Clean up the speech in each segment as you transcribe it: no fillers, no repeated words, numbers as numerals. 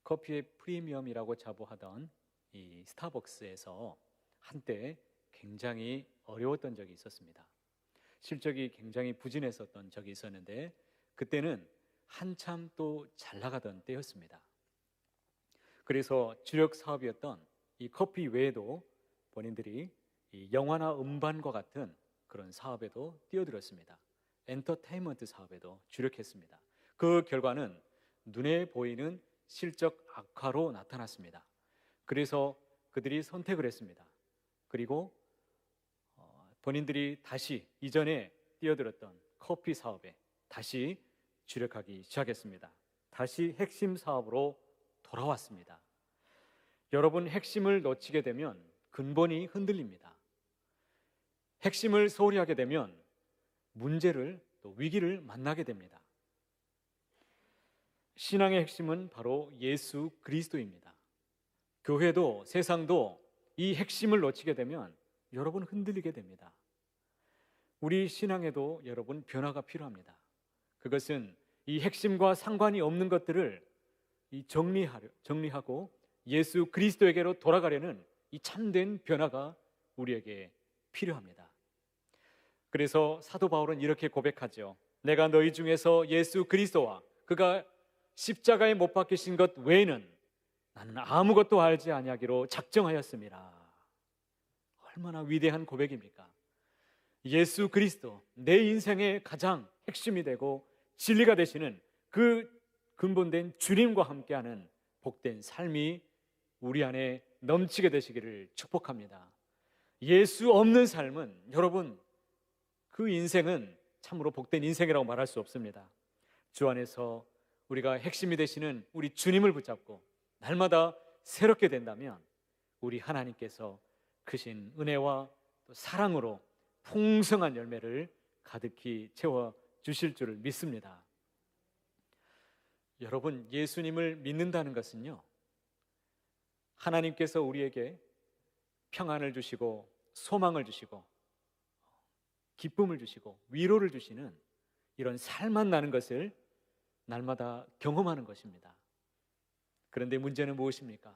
커피의 프리미엄이라고 자부하던 이 스타벅스에서 한때 굉장히 어려웠던 적이 있었습니다. 실적이 굉장히 부진했었던 적이 있었는데 그때는 한참 또 잘 나가던 때였습니다. 그래서 주력 사업이었던 이 커피 외에도 본인들이 이 영화나 음반과 같은 그런 사업에도 뛰어들었습니다. 엔터테인먼트 사업에도 주력했습니다. 그 결과는 눈에 보이는 실적 악화로 나타났습니다. 그래서 그들이 선택을 했습니다. 그리고 본인들이 다시 이전에 뛰어들었던 커피 사업에 다시 주력하기 시작했습니다. 다시 핵심 사업으로 돌아왔습니다. 여러분, 핵심을 놓치게 되면 근본이 흔들립니다. 핵심을 소홀히 하게 되면 문제를 또 위기를 만나게 됩니다. 신앙의 핵심은 바로 예수 그리스도입니다. 교회도 세상도 이 핵심을 놓치게 되면 여러분 흔들리게 됩니다. 우리 신앙에도 여러분 변화가 필요합니다. 그것은 이 핵심과 상관이 없는 것들을 정리하고 예수 그리스도에게로 돌아가려는 이 참된 변화가 우리에게 필요합니다. 그래서 사도 바울은 이렇게 고백하죠. 내가 너희 중에서 예수 그리스도와 그가 십자가에 못 박히신 것 외에는 나는 아무것도 알지 아니하기로 작정하였습니다. 얼마나 위대한 고백입니까? 예수 그리스도, 내 인생의 가장 핵심이 되고 진리가 되시는 그 근본된 주님과 함께하는 복된 삶이 우리 안에 넘치게 되시기를 축복합니다. 예수 없는 삶은 여러분 그 인생은 참으로 복된 인생이라고 말할 수 없습니다. 주 안에서 우리가 핵심이 되시는 우리 주님을 붙잡고 날마다 새롭게 된다면 우리 하나님께서 크신 은혜와 또 사랑으로 풍성한 열매를 가득히 채워주실 줄을 믿습니다. 여러분, 예수님을 믿는다는 것은요, 하나님께서 우리에게 평안을 주시고 소망을 주시고 기쁨을 주시고 위로를 주시는 이런 살만 나는 것을 날마다 경험하는 것입니다. 그런데 문제는 무엇입니까?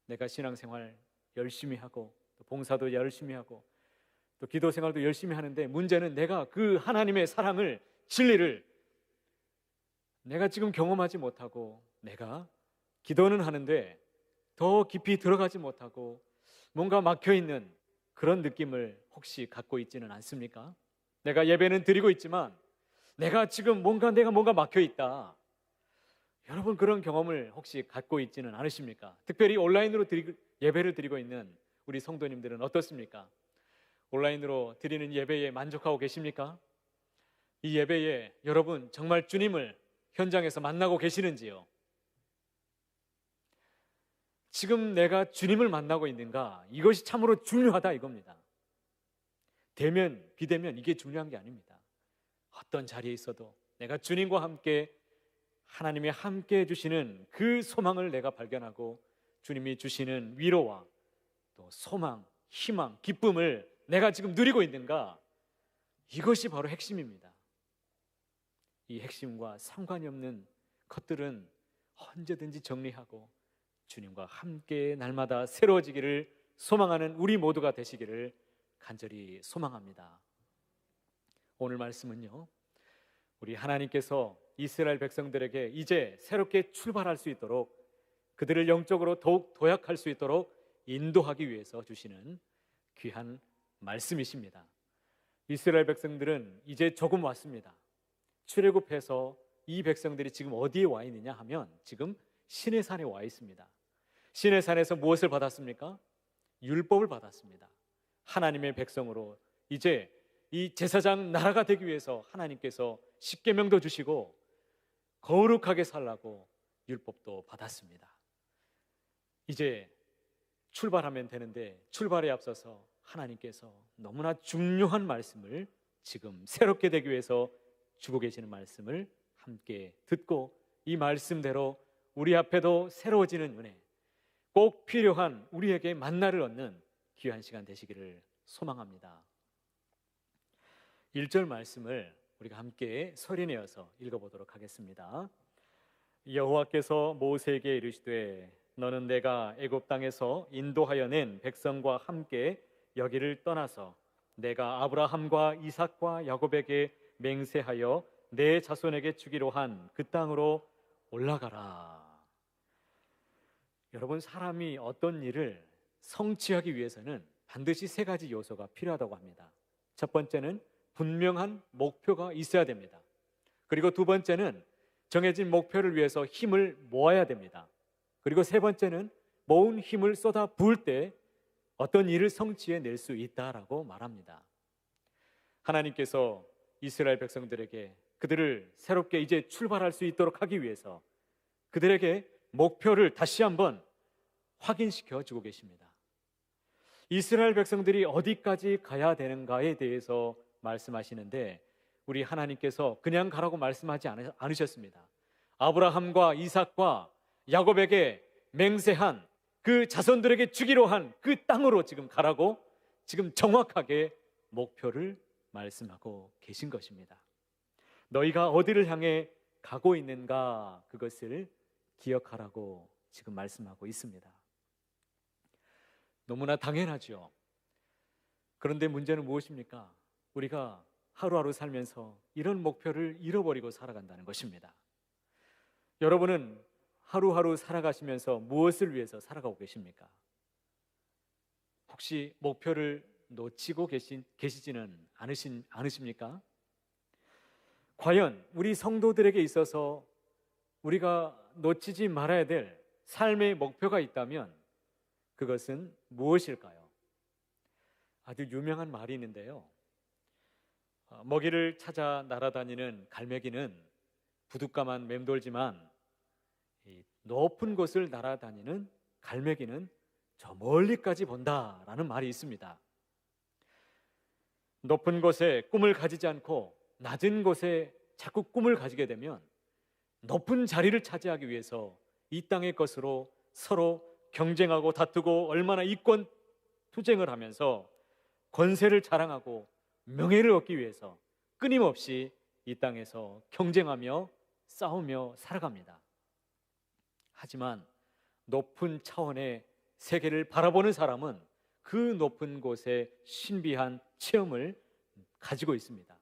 내가 신앙생활 열심히 하고 또 봉사도 열심히 하고 또 기도 생활도 열심히 하는데 문제는 내가 그 하나님의 사랑을, 진리를 내가 지금 경험하지 못하고 내가 기도는 하는데 더 깊이 들어가지 못하고 뭔가 막혀있는 그런 느낌을 혹시 갖고 있지는 않습니까? 내가 예배는 드리고 있지만 내가 지금 뭔가 막혀있다. 여러분, 그런 경험을 혹시 갖고 있지는 않으십니까? 특별히 온라인으로 예배를 드리고 있는 우리 성도님들은 어떻습니까? 온라인으로 드리는 예배에 만족하고 계십니까? 이 예배에 여러분 정말 주님을 현장에서 만나고 계시는지요? 지금 내가 주님을 만나고 있는가? 이것이 참으로 중요하다 이겁니다. 대면, 비대면 이게 중요한 게 아닙니다. 어떤 자리에 있어도 내가 주님과 함께 하나님이 함께 해주시는 그 소망을 내가 발견하고 주님이 주시는 위로와 또 소망, 희망, 기쁨을 내가 지금 누리고 있는가? 이것이 바로 핵심입니다. 이 핵심과 상관이 없는 것들은 언제든지 정리하고 주님과 함께 날마다 새로워지기를 소망하는 우리 모두가 되시기를 간절히 소망합니다. 오늘 말씀은요, 우리 하나님께서 이스라엘 백성들에게 이제 새롭게 출발할 수 있도록 그들을 영적으로 더욱 도약할 수 있도록 인도하기 위해서 주시는 귀한 말씀이십니다. 이스라엘 백성들은 이제 조금 왔습니다. 출애굽해서 이 백성들이 지금 어디에 와 있느냐 하면 지금 시내산에 와 있습니다. 시내산에서 무엇을 받았습니까? 율법을 받았습니다. 하나님의 백성으로 이제 이 제사장 나라가 되기 위해서 하나님께서 십계명도 주시고 거룩하게 살라고 율법도 받았습니다. 이제 출발하면 되는데 출발에 앞서서 하나님께서 너무나 중요한 말씀을 지금 새롭게 되기 위해서 주고 계시는 말씀을 함께 듣고 이 말씀대로 우리 앞에도 새로워지는 은혜, 꼭 필요한 우리에게 만나를 얻는 귀한 시간 되시기를 소망합니다. 1절 말씀을 우리가 함께 소리내어서 읽어보도록 하겠습니다. 여호와께서 모세에게 이르시되 너는 내가 애굽 땅에서 인도하여 낸 백성과 함께 여기를 떠나서 내가 아브라함과 이삭과 야곱에게 맹세하여 내 자손에게 주기로 한 그 땅으로 올라가라. 여러분, 사람이 어떤 일을 성취하기 위해서는 반드시 세 가지 요소가 필요하다고 합니다. 첫 번째는 분명한 목표가 있어야 됩니다. 그리고 두 번째는 정해진 목표를 위해서 힘을 모아야 됩니다. 그리고 세 번째는 모은 힘을 쏟아 부을 때 어떤 일을 성취해 낼 수 있다라고 말합니다. 하나님께서 이스라엘 백성들에게 그들을 새롭게 이제 출발할 수 있도록 하기 위해서 그들에게 목표를 다시 한번 확인시켜 주고 계십니다. 이스라엘 백성들이 어디까지 가야 되는가에 대해서 말씀하시는데 우리 하나님께서 그냥 가라고 말씀하지 않으셨습니다. 아브라함과 이삭과 야곱에게 맹세한 그 자손들에게 주기로 한 그 땅으로 지금 가라고 지금 정확하게 목표를 말씀하고 계신 것입니다. 너희가 어디를 향해 가고 있는가 그것을 기억하라고 지금 말씀하고 있습니다. 너무나 당연하죠. 그런데 문제는 무엇입니까? 우리가 하루하루 살면서 이런 목표를 잃어버리고 살아간다는 것입니다. 여러분은 하루하루 살아가시면서 무엇을 위해서 살아가고 계십니까? 혹시 목표를 놓치고 계시지는 않으십니까? 과연 우리 성도들에게 있어서 우리가 놓치지 말아야 될 삶의 목표가 있다면 그것은 무엇일까요? 아주 유명한 말이 있는데요. 먹이를 찾아 날아다니는 갈매기는 부둣가만 맴돌지만 높은 곳을 날아다니는 갈매기는 저 멀리까지 본다라는 말이 있습니다. 높은 곳에 꿈을 가지지 않고 낮은 곳에 자꾸 꿈을 가지게 되면 높은 자리를 차지하기 위해서 이 땅의 것으로 서로 경쟁하고 다투고 얼마나 이권 투쟁을 하면서 권세를 자랑하고 명예를 얻기 위해서 끊임없이 이 땅에서 경쟁하며 싸우며 살아갑니다. 하지만 높은 차원의 세계를 바라보는 사람은 그 높은 곳에 신비한 체험을 가지고 있습니다.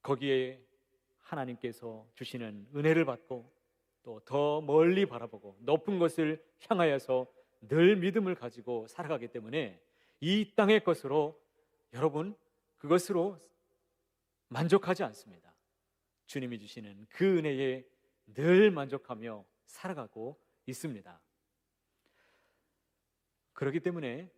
거기에 하나님께서 주시는 은혜를 받고 또 더 멀리 바라보고 높은 곳을 향하여서 늘 믿음을 가지고 살아가기 때문에 이 땅의 것으로 여러분 그것으로 만족하지 않습니다. 주님이 주시는 그 은혜에 늘 만족하며 살아가고 있습니다. 그렇기 때문에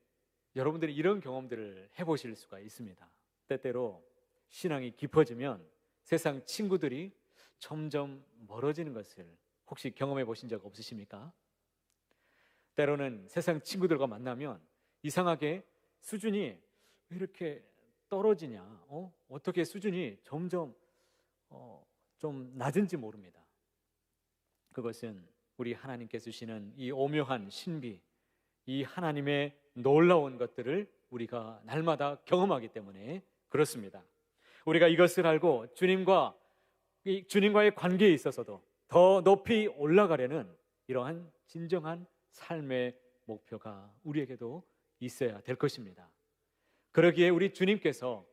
여러분들이 이런 경험들을 해보실 수가 있습니다. 때때로 신앙이 깊어지면 세상 친구들이 점점 멀어지는 것을 혹시 경험해 보신 적 없으십니까? 때로는 세상 친구들과 만나면 이상하게 수준이 왜 이렇게 떨어지냐? 어떻게 수준이 점점 좀 낮은지 모릅니다. 그것은 우리 하나님께서 주시는 이 오묘한 신비, 이 하나님의 놀라운 것들을 우리가 날마다 경험하기 때문에 그렇습니다. 우리가 이것을 알고 주님과의 관계에 있어서도 더 높이 올라가려는 이러한 진정한 삶의 목표가 우리에게도 있어야 될 것입니다. 그러기에 우리 주님께서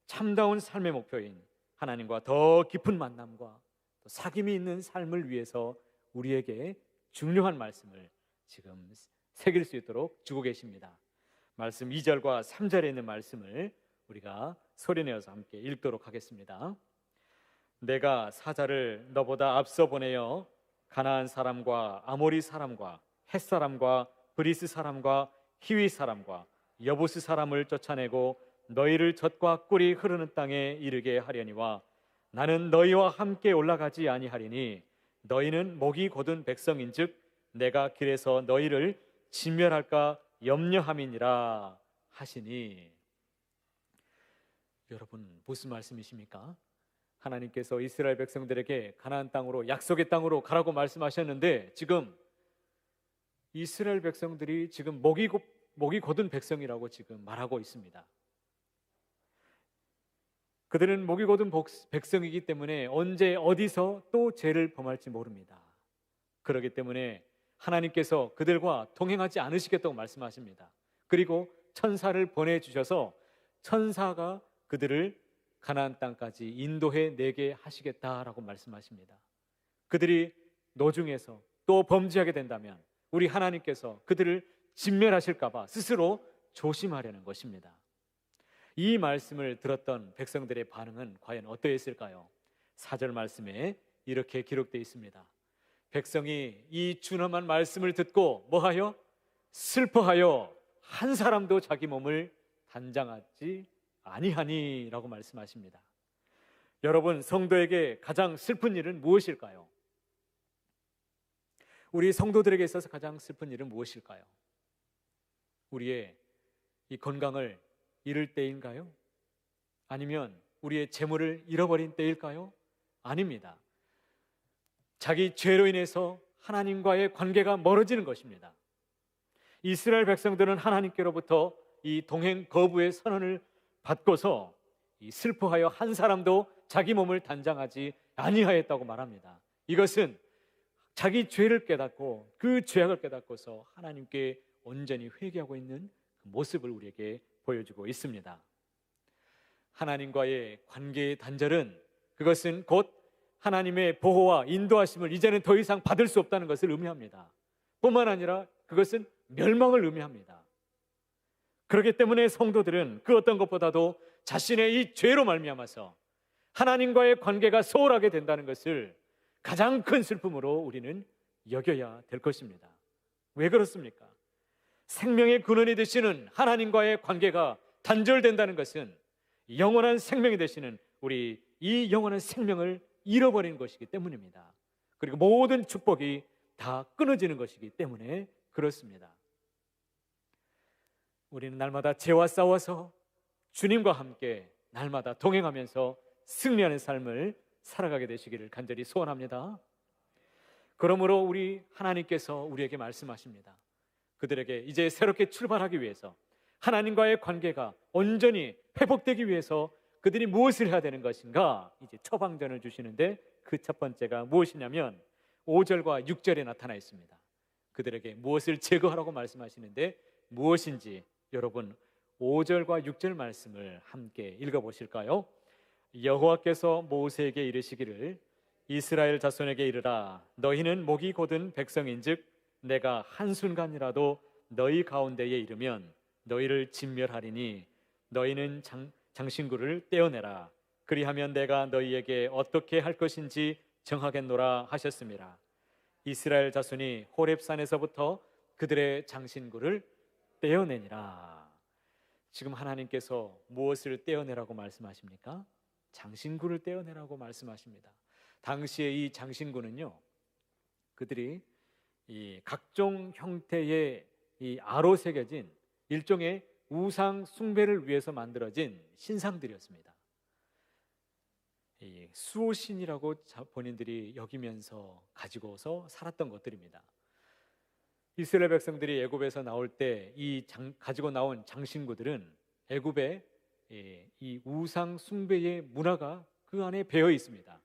참다운 삶의 목표인 하나님과 더 깊은 만남과 또 사귐이 있는 삶을 위해서 우리에게 중요한 말씀을 지금 새길 수 있도록 주고 계십니다. 말씀 2절과 3절에 있는 말씀을 우리가 소리내어서 함께 읽도록 하겠습니다. 내가 사자를 너보다 앞서 보내어 가나안 사람과 아모리 사람과 헷 사람과 브리스 사람과 히위 사람과 여부스 사람을 쫓아내고 너희를 젖과 꿀이 흐르는 땅에 이르게 하려니와 나는 너희와 함께 올라가지 아니하리니 너희는 목이 곧은 백성인즉 내가 길에서 너희를 진멸할까 염려함이니라 하시니. 여러분 무슨 말씀이십니까? 하나님께서 이스라엘 백성들에게 가나안 땅으로 약속의 땅으로 가라고 말씀하셨는데 지금 이스라엘 백성들이 지금 목이 곧은 백성이라고 지금 말하고 있습니다. 그들은 목이 곧은 백성이기 때문에 언제 어디서 또 죄를 범할지 모릅니다. 그렇기 때문에 하나님께서 그들과 동행하지 않으시겠다고 말씀하십니다. 그리고 천사를 보내주셔서 천사가 그들을 가나안 땅까지 인도해 내게 하시겠다라고 말씀하십니다. 그들이 노중에서 또 범죄하게 된다면 우리 하나님께서 그들을 진멸하실까 봐 스스로 조심하려는 것입니다. 이 말씀을 들었던 백성들의 반응은 과연 어떠했을까요? 4절 말씀에 이렇게 기록되어 있습니다. 백성이 이 준엄한 말씀을 듣고 뭐하여? 슬퍼하여 한 사람도 자기 몸을 단장하지 아니하니 라고 말씀하십니다. 여러분, 성도에게 가장 슬픈 일은 무엇일까요? 우리 성도들에게 있어서 가장 슬픈 일은 무엇일까요? 우리의 이 건강을 잃을 때인가요? 아니면 우리의 재물을 잃어버린 때일까요? 아닙니다. 자기 죄로 인해서 하나님과의 관계가 멀어지는 것입니다. 이스라엘 백성들은 하나님께로부터 이 동행 거부의 선언을 받고서 이 슬퍼하여 한 사람도 자기 몸을 단장하지 아니하였다고 말합니다. 이것은 자기 죄를 깨닫고 그 죄악을 깨닫고서 하나님께 온전히 회개하고 있는 그 모습을 우리에게 보여주고 있습니다. 하나님과의 관계의 단절은 그것은 곧 하나님의 보호와 인도하심을 이제는 더 이상 받을 수 없다는 것을 의미합니다. 뿐만 아니라 그것은 멸망을 의미합니다. 그렇기 때문에 성도들은 그 어떤 것보다도 자신의 이 죄로 말미암아서 하나님과의 관계가 소홀하게 된다는 것을 가장 큰 슬픔으로 우리는 여겨야 될 것입니다. 왜 그렇습니까? 생명의 근원이 되시는 하나님과의 관계가 단절된다는 것은 영원한 생명이 되시는 우리 이 영원한 생명을 잃어버리는 것이기 때문입니다. 그리고 모든 축복이 다 끊어지는 것이기 때문에 그렇습니다. 우리는 날마다 죄와 싸워서 주님과 함께 날마다 동행하면서 승리하는 삶을 살아가게 되시기를 간절히 소원합니다. 그러므로 우리 하나님께서 우리에게 말씀하십니다. 그들에게 이제 새롭게 출발하기 위해서 하나님과의 관계가 온전히 회복되기 위해서 그들이 무엇을 해야 되는 것인가? 이제 처방전을 주시는데 그 첫 번째가 무엇이냐면 5절과 6절에 나타나 있습니다. 그들에게 무엇을 제거하라고 말씀하시는데 무엇인지 여러분 5절과 6절 말씀을 함께 읽어보실까요? 여호와께서 모세에게 이르시기를 이스라엘 자손에게 이르라 너희는 목이 곧은 백성인즉 내가 한순간이라도 너희 가운데에 이르면 너희를 진멸하리니 너희는 장신구를 떼어내라 그리하면 내가 너희에게 어떻게 할 것인지 정하겠노라 하셨습니다. 이스라엘 자손이 호렙산에서부터 그들의 장신구를 떼어내니라. 지금 하나님께서 무엇을 떼어내라고 말씀하십니까? 장신구를 떼어내라고 말씀하십니다. 당시에 이 장신구는요, 그들이 이 각종 형태의 이 아로 새겨진 일종의 우상 숭배를 위해서 만들어진 신상들이었습니다. 이 수호신이라고 본인들이 여기면서 가지고서 살았던 것들입니다. 이스라엘 백성들이 애굽에서 나올 때 이 가지고 나온 장신구들은 애굽의 이 우상 숭배의 문화가 그 안에 배어 있습니다.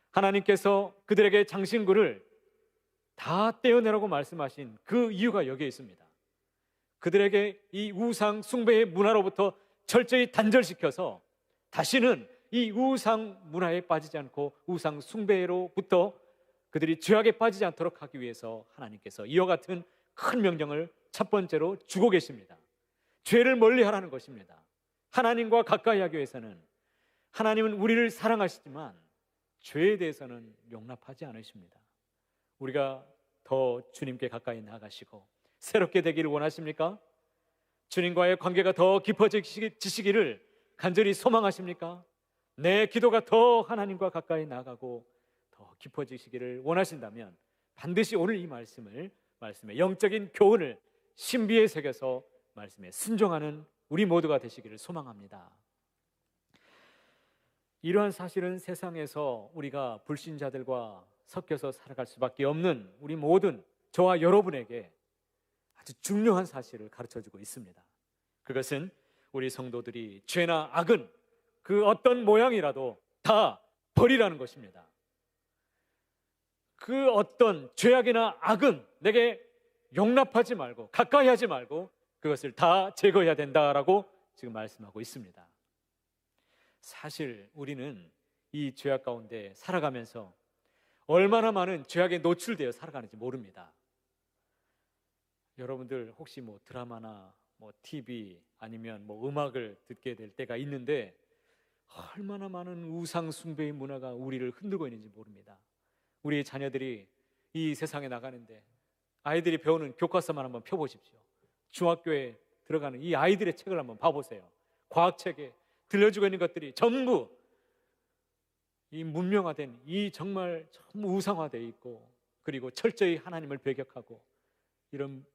하나님께서 그들에게 장신구를 다 떼어내라고 말씀하신 그 이유가 여기에 있습니다. 그들에게 이 우상 숭배의 문화로부터 철저히 단절시켜서 다시는 이 우상 문화에 빠지지 않고 우상 숭배로부터 그들이 죄악에 빠지지 않도록 하기 위해서 하나님께서 이와 같은 큰 명령을 첫 번째로 주고 계십니다. 죄를 멀리하라는 것입니다. 하나님과 가까이 하기 위해서는 하나님은 우리를 사랑하시지만 죄에 대해서는 용납하지 않으십니다. 우리가 더 주님께 가까이 나가시고 새롭게 되기를 원하십니까? 주님과의 관계가 더 깊어지시기를 간절히 소망하십니까? 내 기도가 더 하나님과 가까이 나가고 더 깊어지시기를 원하신다면 반드시 오늘 이 말씀의 영적인 교훈을 신비에 새겨서 말씀에 순종하는 우리 모두가 되시기를 소망합니다. 이러한 사실은 세상에서 우리가 불신자들과 섞여서 살아갈 수밖에 없는 우리 모든 저와 여러분에게 아주 중요한 사실을 가르쳐주고 있습니다. 그것은 우리 성도들이 죄나 악은 그 어떤 모양이라도 다 버리라는 것입니다. 그 어떤 죄악이나 악은 내게 용납하지 말고 가까이 하지 말고 그것을 다 제거해야 된다라고 지금 말씀하고 있습니다. 사실 우리는 이 죄악 가운데 살아가면서 얼마나 많은 죄악에 노출되어 살아가는지 모릅니다. 여러분들 혹시 뭐 드라마나 뭐 TV 아니면 뭐 음악을 듣게 될 때가 있는데 얼마나 많은 우상 숭배의 문화가 우리를 흔들고 있는지 모릅니다. 우리 자녀들이 이 세상에 나가는데 아이들이 배우는 교과서만 한번 펴보십시오. 중학교에 들어가는 이 아이들의 책을 한번 봐보세요. 과학책에 들려주고 있는 것들이 전부 이 문명화된 이 정말 전부 우상화되어 있고 그리고 철저히 하나님을 배격하고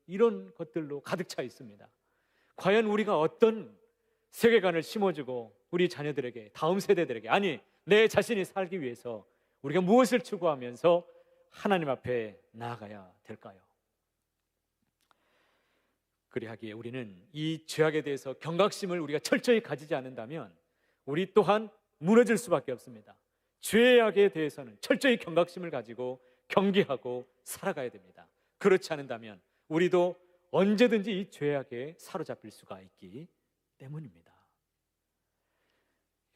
이런 것들로 가득 차 있습니다. 과연 우리가 어떤 세계관을 심어주고 우리 자녀들에게 다음 세대들에게 아니 내 자신이 살기 위해서 우리가 무엇을 추구하면서 하나님 앞에 나아가야 될까요? 그리하기에 우리는 이 죄악에 대해서 경각심을 우리가 철저히 가지지 않는다면 우리 또한 무너질 수밖에 없습니다. 죄악에 대해서는 철저히 경각심을 가지고 경계하고 살아가야 됩니다. 그렇지 않는다면 우리도 언제든지 이 죄악에 사로잡힐 수가 있기 때문입니다.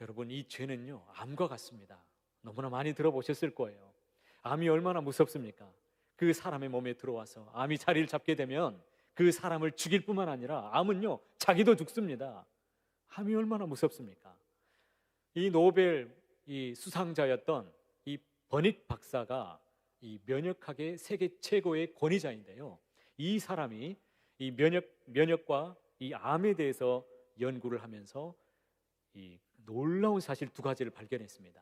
여러분, 이 죄는요 암과 같습니다. 너무나 많이 들어보셨을 거예요. 암이 얼마나 무섭습니까? 그 사람의 몸에 들어와서 암이 자리를 잡게 되면 그 사람을 죽일 뿐만 아니라 암은요 자기도 죽습니다. 암이 얼마나 무섭습니까? 이 노벨 이 수상자였던 이 버닉 박사가 이 면역학의 세계 최고의 권위자인데요. 이 사람이 이 면역과 이 암에 대해서 연구를 하면서 이 놀라운 사실 두 가지를 발견했습니다.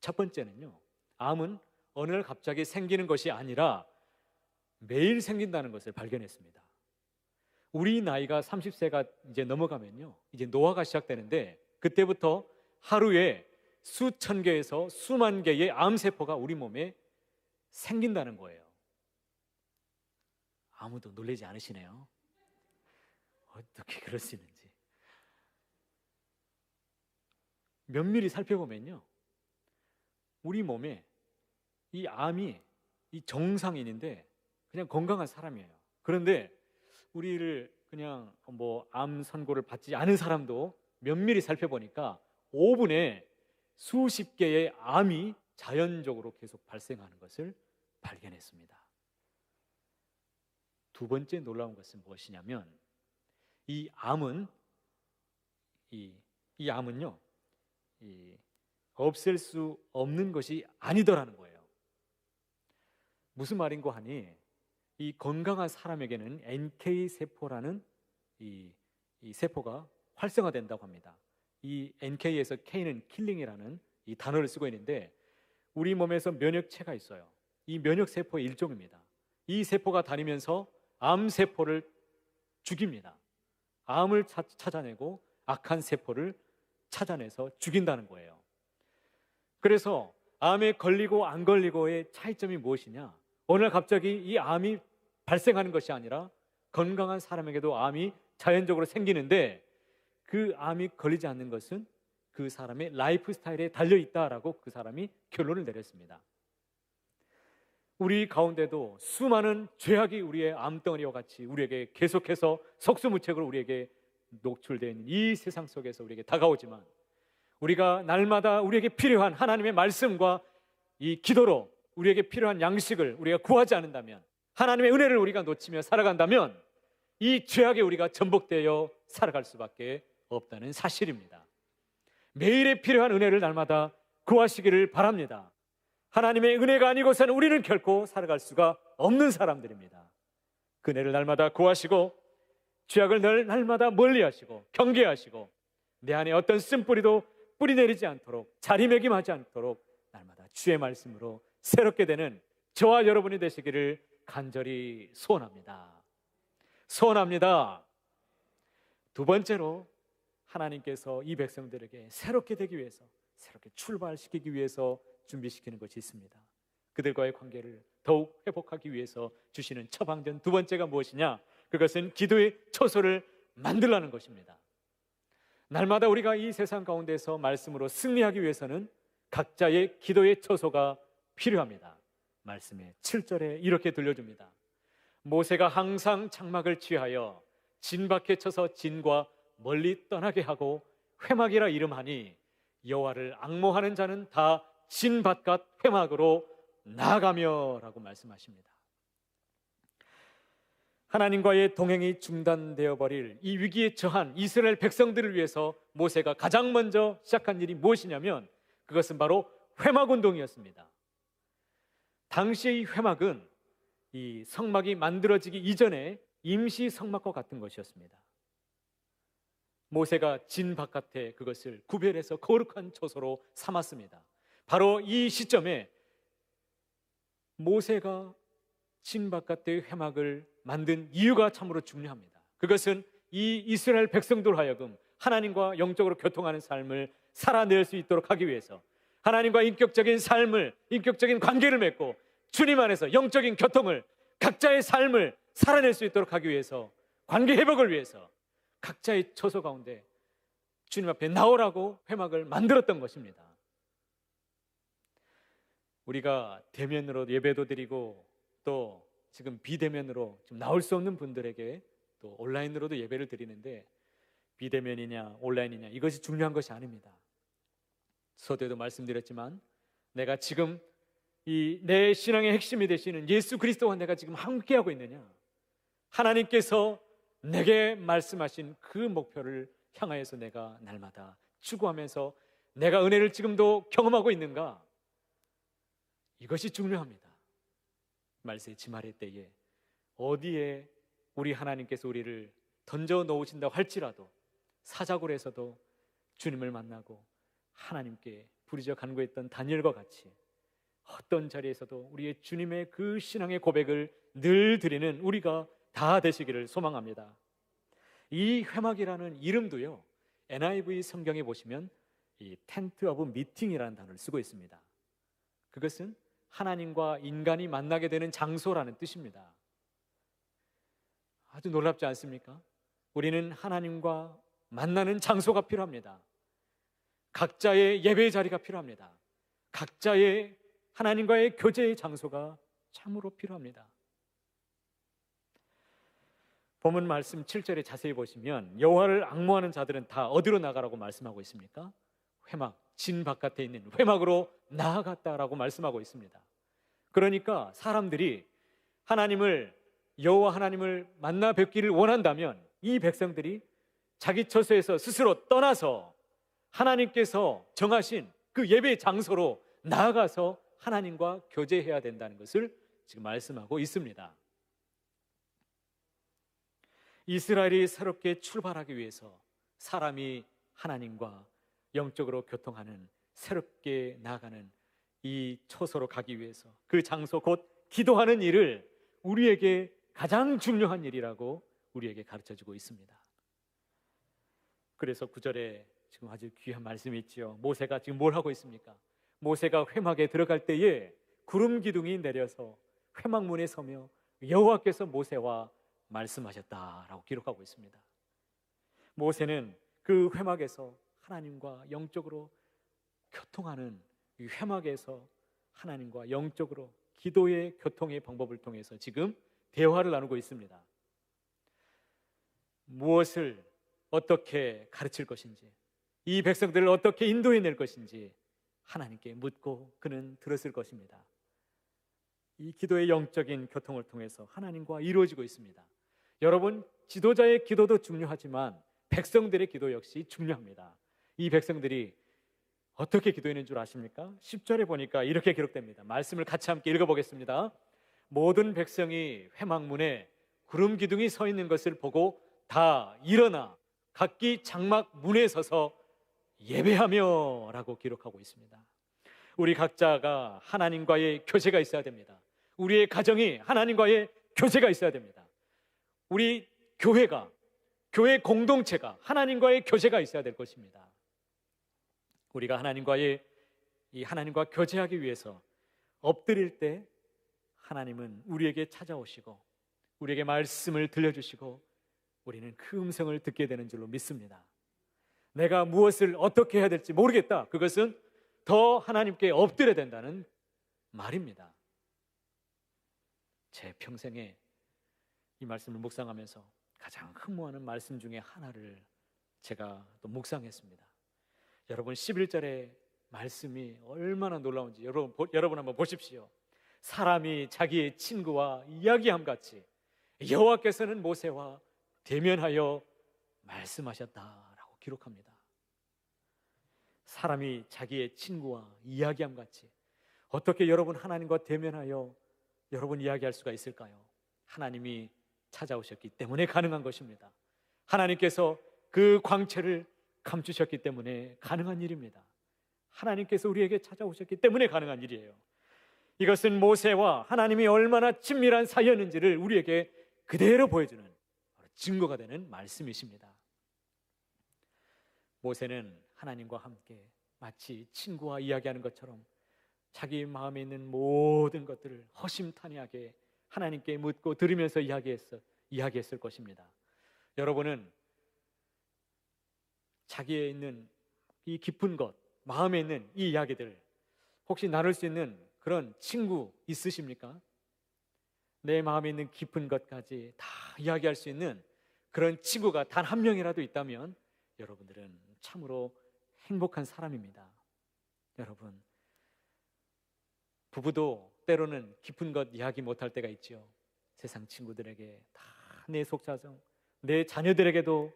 첫 번째는요, 암은 어느 날 갑자기 생기는 것이 아니라 매일 생긴다는 것을 발견했습니다. 우리 나이가 30세가 이제 넘어가면요, 이제 노화가 시작되는데 그때부터 하루에 수천 개에서 수만 개의 암세포가 우리 몸에 생긴다는 거예요. 아무도 놀라지 않으시네요. 어떻게 그럴 수 있는지. 면밀히 살펴보면요, 우리 몸에 이 암이 이 정상인인데 그냥 건강한 사람이에요. 그런데 우리를 그냥 뭐 암 선고를 받지 않은 사람도 면밀히 살펴보니까 5분에 수십 개의 암이 자연적으로 계속 발생하는 것을 발견했습니다. 두 번째 놀라운 것은 무엇이냐면 이 암은요 없앨 수 없는 것이 아니더라는 거예요. 무슨 말인고 하니 이 건강한 사람에게는 NK 세포라는 이 세포가 활성화된다고 합니다. 이 NK에서 K는 킬링이라는 이 단어를 쓰고 있는데 우리 몸에서 면역체가 있어요. 이 면역세포의 일종입니다. 이 세포가 다니면서 암세포를 죽입니다. 암을 찾아내고 악한 세포를 찾아내서 죽인다는 거예요. 그래서 암에 걸리고 안 걸리고의 차이점이 무엇이냐? 어느 날 갑자기 이 암이 발생하는 것이 아니라 건강한 사람에게도 암이 자연적으로 생기는데 그 암이 걸리지 않는 것은 그 사람의 라이프 스타일에 달려있다라고 그 사람이 결론을 내렸습니다. 우리 가운데도 수많은 죄악이 우리의 암덩어리와 같이 우리에게 계속해서 속수무책으로 우리에게 노출되어 있는 이 세상 속에서 우리에게 다가오지만 우리가 날마다 우리에게 필요한 하나님의 말씀과 이 기도로 우리에게 필요한 양식을 우리가 구하지 않는다면, 하나님의 은혜를 우리가 놓치며 살아간다면 이 죄악에 우리가 전복되어 살아갈 수밖에 없다는 사실입니다. 매일에 필요한 은혜를 날마다 구하시기를 바랍니다. 하나님의 은혜가 아니고서는 우리는 결코 살아갈 수가 없는 사람들입니다. 그 은혜를 날마다 구하시고 죄악을 날마다 멀리하시고 경계하시고 내 안에 어떤 쓴뿌리도 뿌리내리지 않도록 자리매김하지 않도록 날마다 주의 말씀으로 새롭게 되는 저와 여러분이 되시기를 간절히 소원합니다. 소원합니다. 두 번째로 하나님께서 이 백성들에게 새롭게 되기 위해서, 새롭게 출발시키기 위해서 준비시키는 것이 있습니다. 그들과의 관계를 더욱 회복하기 위해서 주시는 처방전 두 번째가 무엇이냐? 그것은 기도의 처소를 만들라는 것입니다. 날마다 우리가 이 세상 가운데서 말씀으로 승리하기 위해서는 각자의 기도의 처소가 필요합니다. 말씀의 7절에 이렇게 들려줍니다. 모세가 항상 장막을 취하여 진 밖에 쳐서 진과 멀리 떠나게 하고 회막이라 이름하니 여호와를 앙모하는 자는 다 진 바깥 회막으로 나아가며 라고 말씀하십니다. 하나님과의 동행이 중단되어 버릴 이 위기에 처한 이스라엘 백성들을 위해서 모세가 가장 먼저 시작한 일이 무엇이냐면 그것은 바로 회막운동이었습니다. 당시의 이 회막은 이 성막이 만들어지기 이전에 임시 성막과 같은 것이었습니다. 모세가 진 바깥에 그것을 구별해서 거룩한 처소로 삼았습니다. 바로 이 시점에 모세가 진 바깥의 회막을 만든 이유가 참으로 중요합니다. 그것은 이 이스라엘 백성들 하여금 하나님과 영적으로 교통하는 삶을 살아낼 수 있도록 하기 위해서, 하나님과 인격적인 삶을, 인격적인 관계를 맺고 주님 안에서 영적인 교통을, 각자의 삶을 살아낼 수 있도록 하기 위해서, 관계 회복을 위해서 각자의 처소 가운데 주님 앞에 나오라고 회막을 만들었던 것입니다. 우리가 대면으로 예배도 드리고 또 지금 비대면으로 좀 나올 수 없는 분들에게 또 온라인으로도 예배를 드리는데, 비대면이냐 온라인이냐 이것이 중요한 것이 아닙니다. 서두에도 말씀드렸지만 내가 지금 이 내 신앙의 핵심이 되시는 예수 그리스도와 내가 지금 함께하고 있느냐, 하나님께서 내게 말씀하신 그 목표를 향하여서 내가 날마다 추구하면서 내가 은혜를 지금도 경험하고 있는가, 이것이 중요합니다. 말세의 지말의 때에 어디에 우리 하나님께서 우리를 던져 놓으신다 할지라도 사자굴에서도 주님을 만나고 하나님께 부르짖어 간구했던 다니엘과 같이 어떤 자리에서도 우리의 주님의 그 신앙의 고백을 늘 드리는 우리가 다 되시기를 소망합니다. 이 회막이라는 이름도요, NIV 성경에 보시면 이 텐트 오브 미팅이라는 단어를 쓰고 있습니다. 그것은 하나님과 인간이 만나게 되는 장소라는 뜻입니다. 아주 놀랍지 않습니까? 우리는 하나님과 만나는 장소가 필요합니다. 각자의 예배의 자리가 필요합니다. 각자의 하나님과의 교제의 장소가 참으로 필요합니다. 본문 말씀 7절에 자세히 보시면 여호와를 앙모하는 자들은 다 어디로 나가라고 말씀하고 있습니까? 회막, 진 바깥에 있는 회막으로 나아갔다라고 말씀하고 있습니다. 그러니까 사람들이 여호와 하나님을 만나 뵙기를 원한다면 이 백성들이 자기 처소에서 스스로 떠나서 하나님께서 정하신 그 예배 장소로 나아가서 하나님과 교제해야 된다는 것을 지금 말씀하고 있습니다. 이스라엘이 새롭게 출발하기 위해서 사람이 하나님과 영적으로 교통하는, 새롭게 나아가는 이 처소로 가기 위해서 그 장소 곧 기도하는 일을 우리에게 가장 중요한 일이라고 우리에게 가르쳐주고 있습니다. 그래서 9절에 지금 아주 귀한 말씀이 있죠. 모세가 지금 뭘 하고 있습니까? 모세가 회막에 들어갈 때에 구름 기둥이 내려서 회막문에 서며 여호와께서 모세와 말씀하셨다라고 기록하고 있습니다. 모세는 그 회막에서 하나님과 영적으로 교통하는 이 회막에서 하나님과 영적으로 기도의 교통의 방법을 통해서 지금 대화를 나누고 있습니다. 무엇을 어떻게 가르칠 것인지, 이 백성들을 어떻게 인도해낼 것인지 하나님께 묻고 그는 들었을 것입니다. 이 기도의 영적인 교통을 통해서 하나님과 이루어지고 있습니다. 여러분, 지도자의 기도도 중요하지만 백성들의 기도 역시 중요합니다. 이 백성들이 어떻게 기도했는 줄 아십니까? 10절에 보니까 이렇게 기록됩니다. 말씀을 같이 함께 읽어보겠습니다. 모든 백성이 회막문에 구름 기둥이 서 있는 것을 보고 다 일어나 각기 장막 문에 서서 예배하며 라고 기록하고 있습니다. 우리 각자가 하나님과의 교제가 있어야 됩니다. 우리의 가정이 하나님과의 교제가 있어야 됩니다. 우리 교회가, 교회 공동체가 하나님과의 교제가 있어야 될 것입니다. 우리가 하나님과 교제하기 위해서 엎드릴 때 하나님은 우리에게 찾아오시고 우리에게 말씀을 들려주시고 우리는 그 음성을 듣게 되는 줄로 믿습니다. 내가 무엇을 어떻게 해야 될지 모르겠다. 그것은 더 하나님께 엎드려야 된다는 말입니다. 제 평생에 이 말씀을 묵상하면서 가장 흠모하는 말씀 중에 하나를 제가 또 묵상했습니다. 여러분 11절의 말씀이 얼마나 놀라운지 여러분 한번 보십시오. 사람이 자기의 친구와 이야기함 같이 여호와께서는 모세와 대면하여 말씀하셨다라고 기록합니다. 사람이 자기의 친구와 이야기함 같이 어떻게 여러분 하나님과 대면하여 여러분 이야기할 수가 있을까요? 하나님이 찾아오셨기 때문에 가능한 것입니다. 하나님께서 그 광채를 감추셨기 때문에 가능한 일입니다. 하나님께서 우리에게 찾아오셨기 때문에 가능한 일이에요. 이것은 모세와 하나님이 얼마나 친밀한 사이였는지를 우리에게 그대로 보여주는 증거가 되는 말씀이십니다. 모세는 하나님과 함께 마치 친구와 이야기하는 것처럼 자기 마음에 있는 모든 것들을 허심탄회하게 하나님께 묻고 들으면서 이야기했을 것입니다. 여러분은 자기에 있는 이 깊은 것, 마음에 있는 이 이야기들 혹시 나눌 수 있는 그런 친구 있으십니까? 내 마음에 있는 깊은 것까지 다 이야기할 수 있는 그런 친구가 단 한 명이라도 있다면 여러분들은 참으로 행복한 사람입니다. 여러분, 부부도 때로는 깊은 것 이야기 못할 때가 있죠. 세상 친구들에게 다 내 속사정, 내 자녀들에게도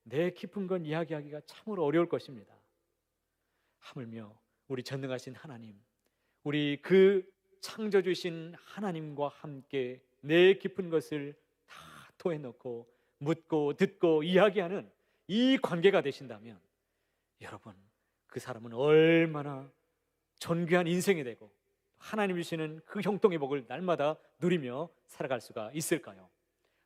내 깊은 건 이야기하기가 참으로 어려울 것입니다. 하물며 우리 전능하신 하나님, 우리 그 창조주신 하나님과 함께 내 깊은 것을 다 토해놓고 묻고 듣고 이야기하는 이 관계가 되신다면 여러분, 그 사람은 얼마나 존귀한 인생이 되고 하나님 주시는 그 형통의 복을 날마다 누리며 살아갈 수가 있을까요?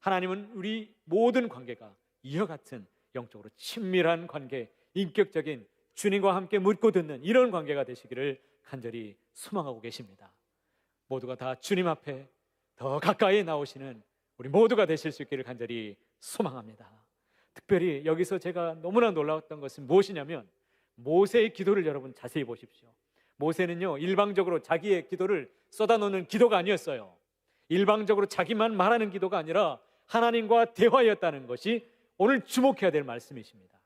하나님은 우리 모든 관계가 이와 같은 영적으로 친밀한 관계, 인격적인 주님과 함께 묻고 듣는 이런 관계가 되시기를 간절히 소망하고 계십니다. 모두가 다 주님 앞에 더 가까이 나오시는 우리 모두가 되실 수 있기를 간절히 소망합니다. 특별히 여기서 제가 너무나 놀라웠던 것은 무엇이냐면 모세의 기도를 여러분 자세히 보십시오. 모세는요, 일방적으로 자기의 기도를 쏟아놓는 기도가 아니었어요. 일방적으로 자기만 말하는 기도가 아니라 하나님과 대화였다는 것이 오늘 주목해야 될 말씀이십니다.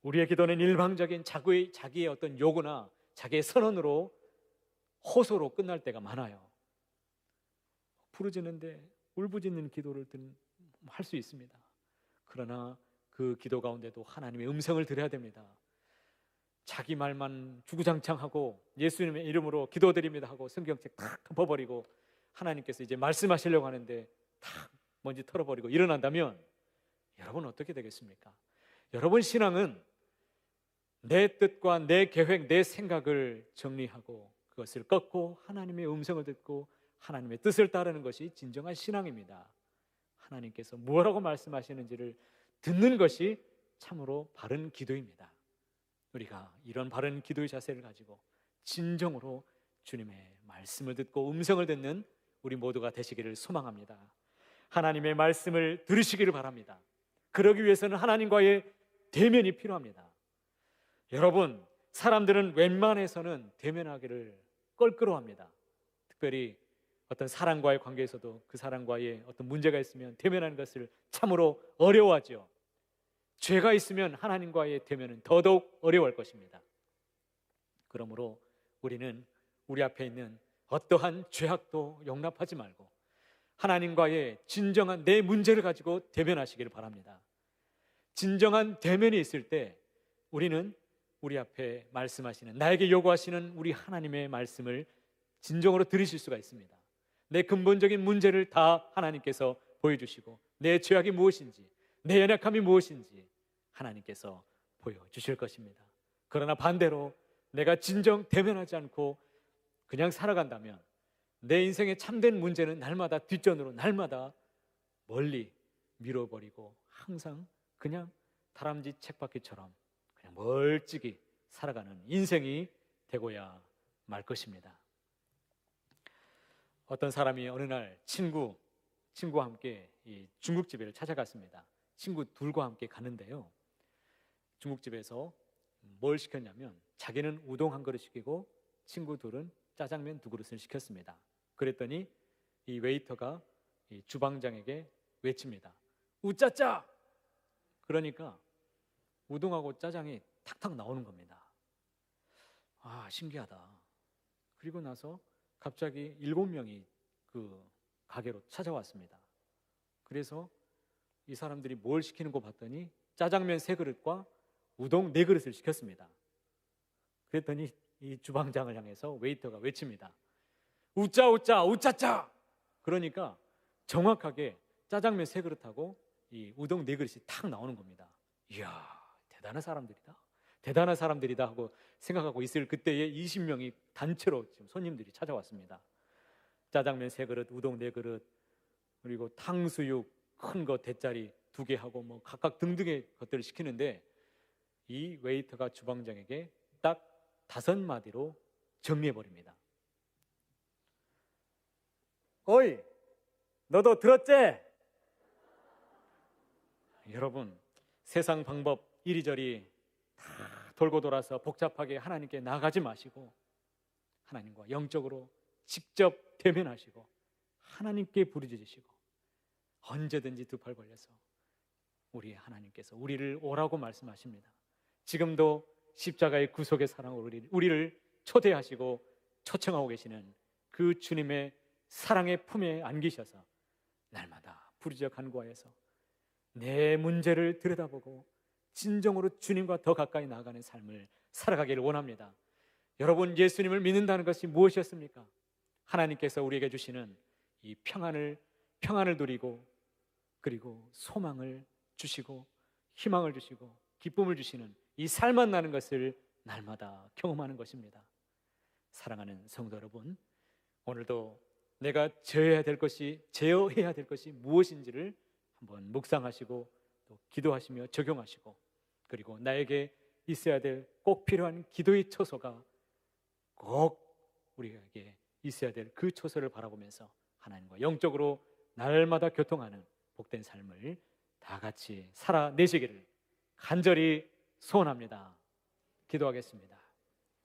우리의 기도는 일방적인 자기의 어떤 요구나 자기의 선언으로 호소로 끝날 때가 많아요. 부르짖는데 울부짖는 기도를 할 수 있습니다. 그러나 그 기도 가운데도 하나님의 음성을 들어야 됩니다. 자기 말만 주구장창하고 예수님의 이름으로 기도드립니다 하고 성경책 탁 덮어버리고 하나님께서 이제 말씀하시려고 하는데 탁 먼지 털어버리고 일어난다면 여러분 어떻게 되겠습니까? 여러분 신앙은 내 뜻과 내 계획, 내 생각을 정리하고 그것을 꺾고 하나님의 음성을 듣고 하나님의 뜻을 따르는 것이 진정한 신앙입니다. 하나님께서 뭐라고 말씀하시는지를 듣는 것이 참으로 바른 기도입니다. 우리가 이런 바른 기도의 자세를 가지고 진정으로 주님의 말씀을 듣고 음성을 듣는 우리 모두가 되시기를 소망합니다. 하나님의 말씀을 들으시기를 바랍니다. 그러기 위해서는 하나님과의 대면이 필요합니다. 여러분, 사람들은 웬만해서는 대면하기를 껄끄러워합니다. 특별히 어떤 사람과의 관계에서도 그 사람과의 어떤 문제가 있으면 대면하는 것을 참으로 어려워하죠. 죄가 있으면 하나님과의 대면은 더더욱 어려워할 것입니다. 그러므로 우리는 우리 앞에 있는 어떠한 죄악도 용납하지 말고 하나님과의 진정한 내 문제를 가지고 대면하시기를 바랍니다. 진정한 대면이 있을 때 우리는 우리 앞에 말씀하시는, 나에게 요구하시는 우리 하나님의 말씀을 진정으로 들으실 수가 있습니다. 내 근본적인 문제를 다 하나님께서 보여주시고 내 죄악이 무엇인지, 내 연약함이 무엇인지 하나님께서 보여주실 것입니다. 그러나 반대로 내가 진정 대면하지 않고 그냥 살아간다면 내 인생의 참된 문제는 날마다 뒷전으로 날마다 멀리 밀어버리고 항상 그냥 다람쥐 쳇바퀴처럼 그냥 멀찍이 살아가는 인생이 되고야 말 것입니다. 어떤 사람이 어느 날 친구와 함께 이 중국집을 찾아갔습니다. 친구 둘과 함께 가는데요. 중국집에서 뭘 시켰냐면 자기는 우동 한 그릇 시키고 친구 둘은 짜장면 두 그릇을 시켰습니다. 그랬더니 이 웨이터가 이 주방장에게 외칩니다. 우짜짜! 그러니까 우동하고 짜장이 탁탁 나오는 겁니다. 아, 신기하다. 그리고 나서 갑자기 7명이 그 가게로 찾아왔습니다. 그래서 이 사람들이 뭘 시키는 거 봤더니 짜장면 3그릇과 우동 4그릇을 시켰습니다. 그랬더니 이 주방장을 향해서 웨이터가 외칩니다. 우짜 우짜 우짜짜! 그러니까 정확하게 짜장면 3그릇하고 이 우동 4그릇이 탁 나오는 겁니다. 이야, 대단한 사람들이다. 대단한 사람들이다 하고 생각하고 있을 그때에 20명이 단체로 지금 손님들이 찾아왔습니다. 짜장면 3그릇, 우동 4그릇, 그리고 탕수육 큰 거 대짜리 2개 하고 뭐 각각 등등의 것들을 시키는데 이 웨이터가 주방장에게 딱 5마디로 정리해버립니다. 어이, 너도 들었지? 여러분, 세상 방법 이리저리 다 돌고 돌아서 복잡하게 하나님께 나가지 마시고 하나님과 영적으로 직접 대면하시고 하나님께 부르짖으시고 언제든지 두 팔 벌려서 우리 하나님께서 우리를 오라고 말씀하십니다. 지금도 십자가의 구속의 사랑으로 우리를 초대하시고 초청하고 계시는 그 주님의 사랑의 품에 안기셔서 날마다 부르짖어 간구하여서 내 문제를 들여다보고 진정으로 주님과 더 가까이 나아가는 삶을 살아가기를 원합니다. 여러분, 예수님을 믿는다는 것이 무엇이었습니까? 하나님께서 우리에게 주시는 이 평안을 누리고 그리고 소망을 주시고 희망을 주시고 기쁨을 주시는 이 삶 만나는 것을 날마다 경험하는 것입니다. 사랑하는 성도 여러분, 오늘도 내가 제어해야 될 것이 무엇인지를 한번 묵상하시고 또 기도하시며 적용하시고 그리고 나에게 있어야 될 꼭 필요한 기도의 처소가 꼭 우리에게 있어야 될 그 처소를 바라보면서 하나님과 영적으로 날마다 교통하는 복된 삶을 다 같이 살아내시기를 간절히 소원합니다. 기도하겠습니다.